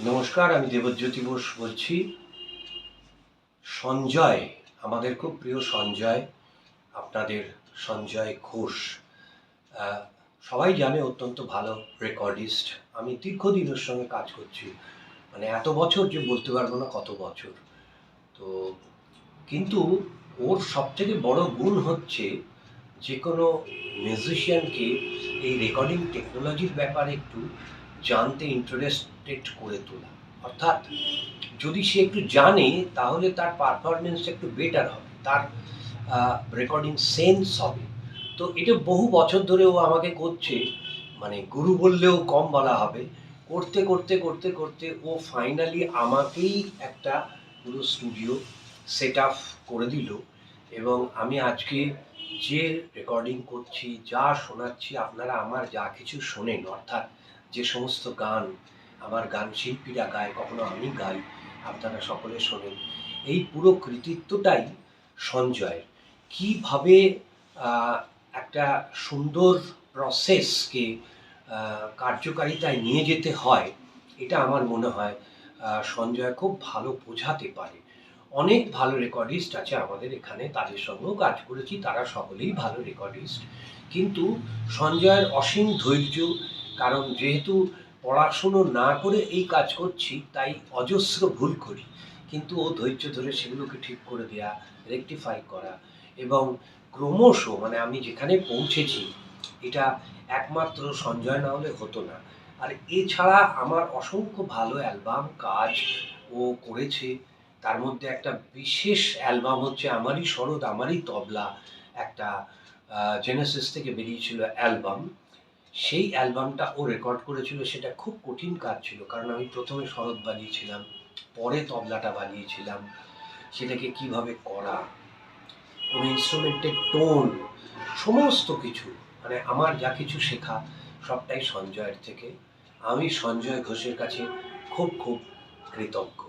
নমস্কার, আমি দেবজ্যোতি বোস বলছি। সঞ্জয়, আমাদের খুব প্রিয় সঞ্জয়, আপনাদের সঞ্জয় ঘোষ, সবাই জানে অত্যন্ত ভালো রেকর্ডিস্ট। আমি দীর্ঘদিন ওর সঙ্গে কাজ করছি, মানে এত বছর যে বলতে পারবো না কত বছর। তো কিন্তু ওর সবথেকে বড় গুণ হচ্ছে যে কোনো মিউজিশিয়ানকে এই রেকর্ডিং টেকনোলজির ব্যাপারে একটু জানতে ইন্টারেস্টেড করে তোলা। অর্থাৎ যদি সে একটু জানে তাহলে তার পারফরমেন্স একটু বেটার হবে, তার রেকর্ডিং সেন্স হবে। তো এটা বহু বছর ধরে ও আমাকে করছে, মানে গুরু বললেও কম বলা হবে। করতে করতে করতে করতে ও ফাইনালি আমাকেই একটা পুরো স্টুডিও সেট আপ করে দিল, এবং আমি আজকে যে রেকর্ডিং করছি, যা শোনাচ্ছি, আপনারা আমার যা কিছু শোনেন, অর্থাৎ যে সমস্ত গান আমার গান শিল্পীরা গায়, কখনো আমি গাই, আপনারা সকলে শোনেন, এই পুরো কৃতিত্বটাই সঞ্জয়ের। কীভাবে একটা সুন্দর প্রসেসকে কার্যকারিতায় নিয়ে যেতে হয়, এটা আমার মনে হয় সঞ্জয় খুব ভালো বোঝাতে পারে। অনেক ভালো রেকর্ডিস্ট আছে আমাদের এখানে, তাদের সঙ্গেও কাজ করেছি, তারা সকলেই ভালো রেকর্ডিস্ট। কিন্তু সঞ্জয়ের অসীম ধৈর্য, কারণ যেহেতু পড়াশুনো না করে এই কাজ করছি, তাই অজস্র ভুল করি, কিন্তু ও ধৈর্য ধরে সেগুলোকে ঠিক করে দেয়া, রেকটিফাই করা, এবং ক্রমশ মানে আমি যেখানে পৌঁছেছি এটা একমাত্র সঞ্জয় না হলে হতো না। আর এছাড়া আমার অসংখ্য ভালো অ্যালবাম কাজ ও করেছে। তার মধ্যে একটা বিশেষ অ্যালবাম হচ্ছে আমারই শরৎ আমারই তবলা, একটা জেনেসিস থেকে বেরিয়েছিল অ্যালবাম। সেই অ্যালবামটা ও রেকর্ড করেছিল, সেটা খুব কঠিন কাজ ছিল, কারণ আমি প্রথমে শরৎ বাজিয়েছিলাম, পরে তবলাটা বাজিয়েছিলাম। সেটাকে কিভাবে করা, কোনো ইনস্ট্রুমেন্টের টোন, সমস্ত কিছু, মানে আমার যা কিছু শেখা সবটাই সঞ্জয়ের থেকে। আমি সঞ্জয় ঘোষের কাছে খুব খুব কৃতজ্ঞ।